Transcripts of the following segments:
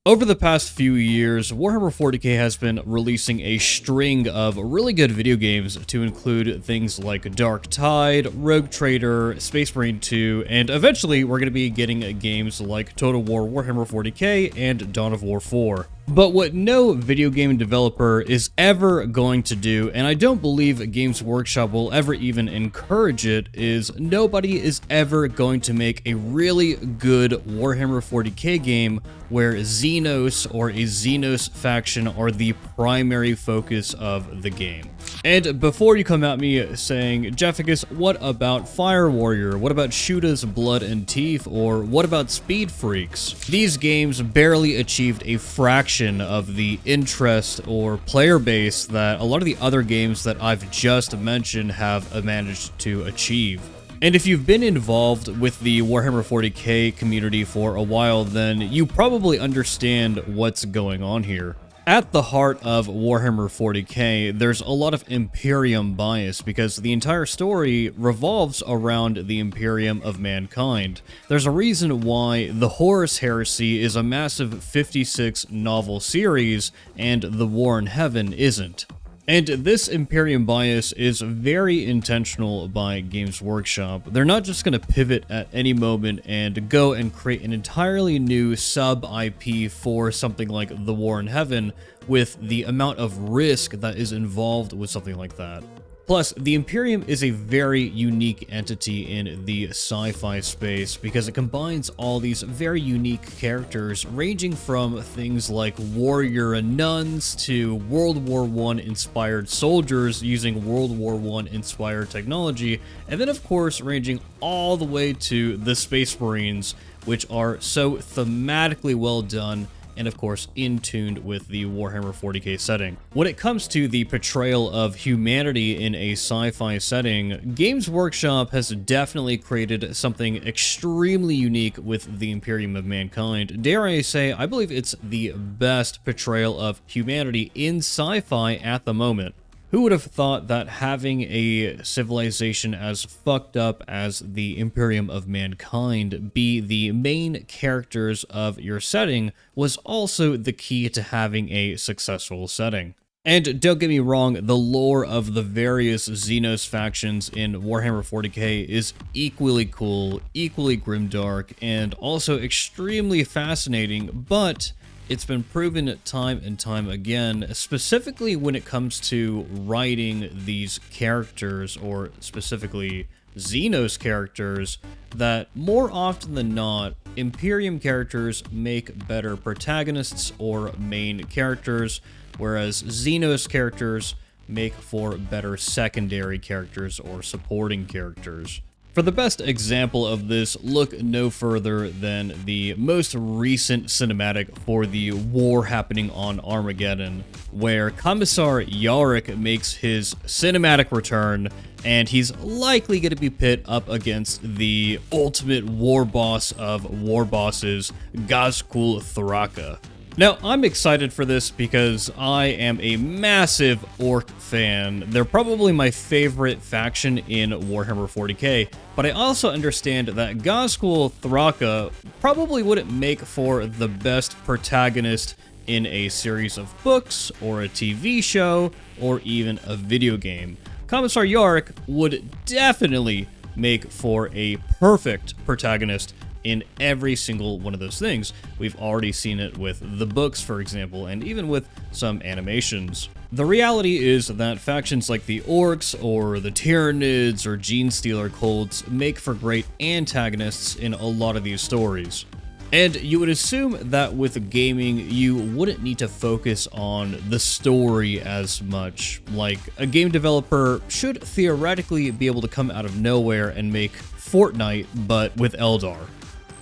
Over the past few years, Warhammer 40k has been releasing a string of really good video games to include things like Dark Tide, Rogue Trader, Space Marine 2, and eventually we're going to be getting games like Total War Warhammer 40k and Dawn of War 4. But what no video game developer is ever going to do, and I don't believe Games Workshop will ever even encourage it, is nobody is ever going to make a really good Warhammer 40k game where Xenos or a Xenos faction are the primary focus of the game. And before you come at me saying, Jefficus, what about Fire Warrior? What about Shoota's Blood and Teeth? Or what about Speed Freaks? These games barely achieved a fraction of the interest or player base that a lot of the other games that I've just mentioned have managed to achieve. And if you've been involved with the Warhammer 40k community for a while, then you probably understand what's going on here. At the heart of Warhammer 40k, there's a lot of Imperium bias because the entire story revolves around the Imperium of mankind. There's a reason why the Horus Heresy is a massive 56 novel series and The War in Heaven isn't. And this Imperium bias is very intentional by Games Workshop. They're not just going to pivot at any moment and go and create an entirely new sub-IP for something like The War in Heaven with the amount of risk that is involved with something like that. Plus, the Imperium is a very unique entity in the sci-fi space because it combines all these very unique characters ranging from things like warrior and nuns to World War I inspired soldiers using World War I inspired technology, and then of course ranging all the way to the Space Marines, which are so thematically well done and of course in tune with the Warhammer 40k setting. When it comes to the portrayal of humanity in a sci-fi setting, Games Workshop has definitely created something extremely unique with the Imperium of Mankind. Dare I say, I believe it's the best portrayal of humanity in sci-fi at the moment. Who would have thought that having a civilization as fucked up as the Imperium of Mankind be the main characters of your setting was also the key to having a successful setting. And don't get me wrong, the lore of the various Xenos factions in Warhammer 40k is equally cool, equally grimdark, and also extremely fascinating, but it's been proven time and time again, specifically when it comes to writing these characters, or specifically Xenos characters, that more often than not, Imperium characters make better protagonists or main characters, whereas Xenos characters make for better secondary characters or supporting characters. For the best example of this, look no further than the most recent cinematic for the war happening on Armageddon, where Commissar Yarrick makes his cinematic return, and he's likely going to be pit up against the ultimate war boss of war bosses, Ghazghkull Thraka. Now, I'm excited for this because I am a massive Orc fan. They're probably my favorite faction in Warhammer 40k, but I also understand that Ghazghkull Thraka probably wouldn't make for the best protagonist in a series of books, or a TV show, or even a video game. Commissar Yarrick would definitely make for a perfect protagonist in every single one of those things. We've already seen it with the books, for example, and even with some animations. The reality is that factions like the Orcs, or the Tyranids, or Genestealer cults make for great antagonists in a lot of these stories. And you would assume that with gaming, you wouldn't need to focus on the story as much. Like, a game developer should theoretically be able to come out of nowhere and make Fortnite, but with Eldar.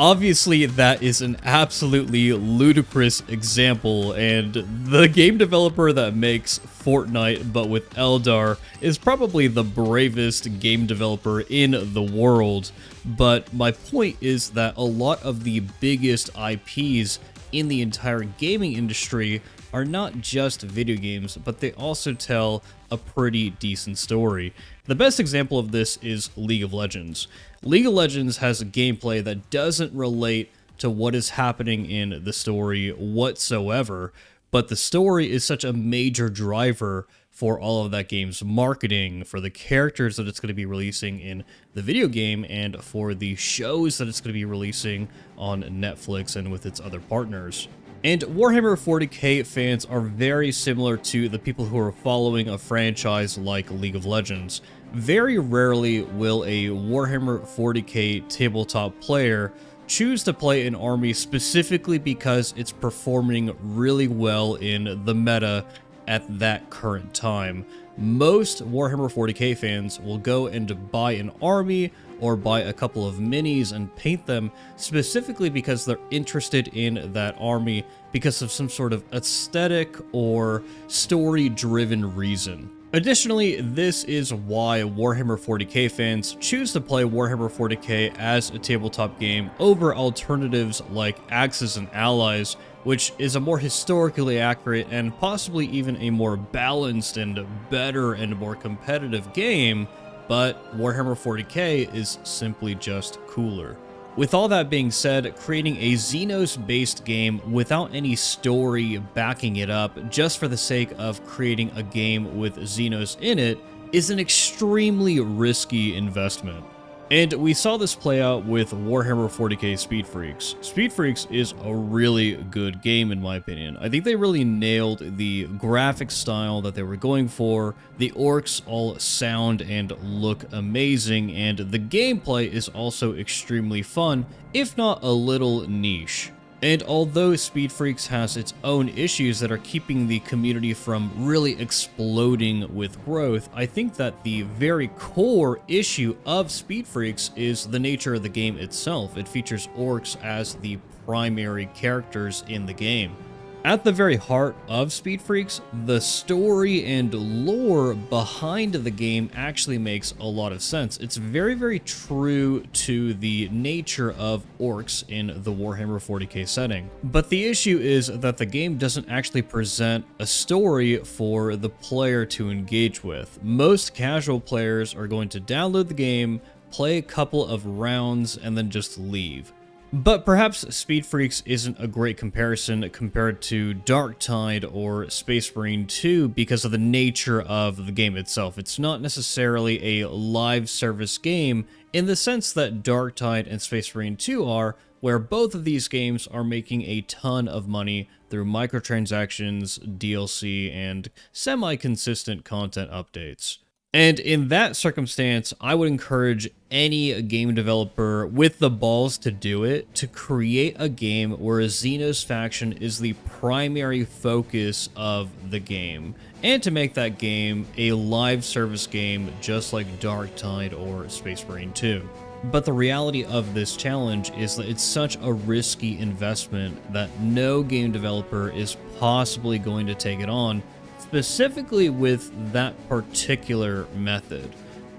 Obviously, that is an absolutely ludicrous example, and the game developer that makes Fortnite but with Eldar is probably the bravest game developer in the world. But my point is that a lot of the biggest IPs in the entire gaming industry are not just video games, but they also tell a pretty decent story. The best example of this is League of Legends. League of Legends has a gameplay that doesn't relate to what is happening in the story whatsoever, but the story is such a major driver for all of that game's marketing, for the characters that it's going to be releasing in the video game, and for the shows that it's going to be releasing on Netflix and with its other partners. And Warhammer 40k fans are very similar to the people who are following a franchise like League of Legends. Very rarely will a Warhammer 40k tabletop player choose to play an army specifically because it's performing really well in the meta at that current time. Most Warhammer 40k fans will go and buy an army or buy a couple of minis and paint them specifically because they're interested in that army because of some sort of aesthetic or story-driven reason. Additionally, this is why Warhammer 40k fans choose to play Warhammer 40k as a tabletop game over alternatives like Axis and Allies, which is a more historically accurate and possibly even a more balanced and better and more competitive game, but Warhammer 40k is simply just cooler. With all that being said, creating a Xenos-based game without any story backing it up just for the sake of creating a game with Xenos in it is an extremely risky investment. And we saw this play out with Warhammer 40k Speed Freaks. Speed Freaks is a really good game in my opinion. I think they really nailed the graphic style that they were going for. The orcs all sound and look amazing, and the gameplay is also extremely fun, if not a little niche. And although Speed Freaks has its own issues that are keeping the community from really exploding with growth, I think that the very core issue of Speed Freaks is the nature of the game itself. It features orcs as the primary characters in the game. At the very heart of Speed Freaks, the story and lore behind the game actually makes a lot of sense. It's very, very true to the nature of orcs in the Warhammer 40k setting. But the issue is that the game doesn't actually present a story for the player to engage with. Most casual players are going to download the game, play a couple of rounds, and then just leave. But perhaps Speed Freaks isn't a great comparison compared to Darktide or Space Marine 2 because of the nature of the game itself. It's not necessarily a live service game in the sense that Darktide and Space Marine 2 are, where both of these games are making a ton of money through microtransactions, DLC, and semi-consistent content updates. And in that circumstance, I would encourage any game developer with the balls to do it to create a game where a Xenos faction is the primary focus of the game, and to make that game a live service game just like Darktide or Space Marine 2. But the reality of this challenge is that it's such a risky investment that no game developer is possibly going to take it on, specifically with that particular method.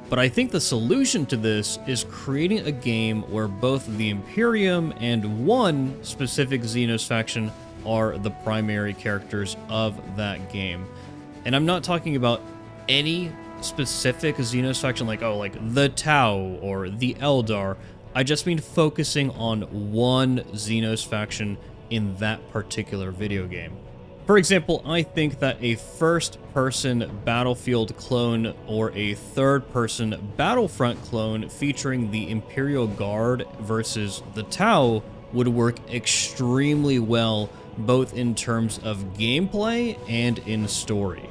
But I think the solution to this is creating a game where both the Imperium and one specific Xenos faction are the primary characters of that game. And I'm not talking about any specific Xenos faction like the Tau or the Eldar. I just mean focusing on one Xenos faction in that particular video game. For example, I think that a first-person Battlefield clone or a third-person Battlefront clone featuring the Imperial Guard versus the Tau would work extremely well, both in terms of gameplay and in story.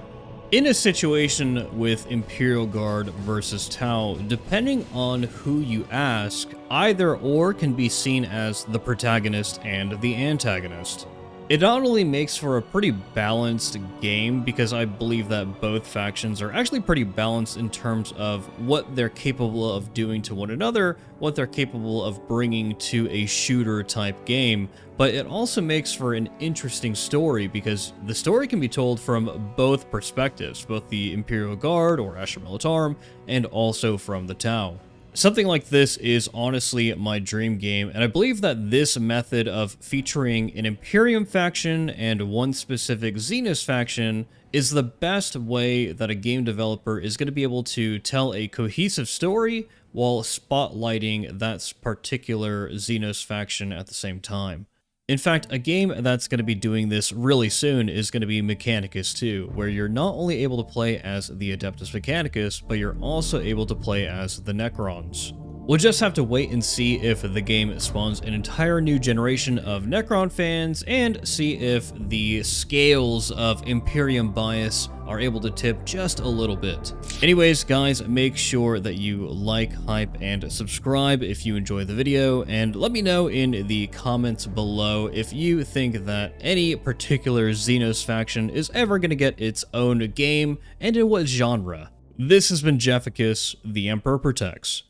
In a situation with Imperial Guard versus Tau, depending on who you ask, either or can be seen as the protagonist and the antagonist. It not only makes for a pretty balanced game, because I believe that both factions are actually pretty balanced in terms of what they're capable of doing to one another, what they're capable of bringing to a shooter type game, but it also makes for an interesting story because the story can be told from both perspectives, both the Imperial Guard or Asher Militarum and also from the Tau. Something like this is honestly my dream game, and I believe that this method of featuring an Imperium faction and one specific Xenos faction is the best way that a game developer is going to be able to tell a cohesive story while spotlighting that particular Xenos faction at the same time. In fact, a game that's going to be doing this really soon is going to be Mechanicus 2, where you're not only able to play as the Adeptus Mechanicus, but you're also able to play as the Necrons. We'll just have to wait and see if the game spawns an entire new generation of Necron fans and see if the scales of Imperium Bias are able to tip just a little bit. Anyways, guys, make sure that you like, hype, and subscribe if you enjoy the video, and let me know in the comments below if you think that any particular Xenos faction is ever going to get its own game, and in what genre. This has been Jefficus, the Emperor Protects.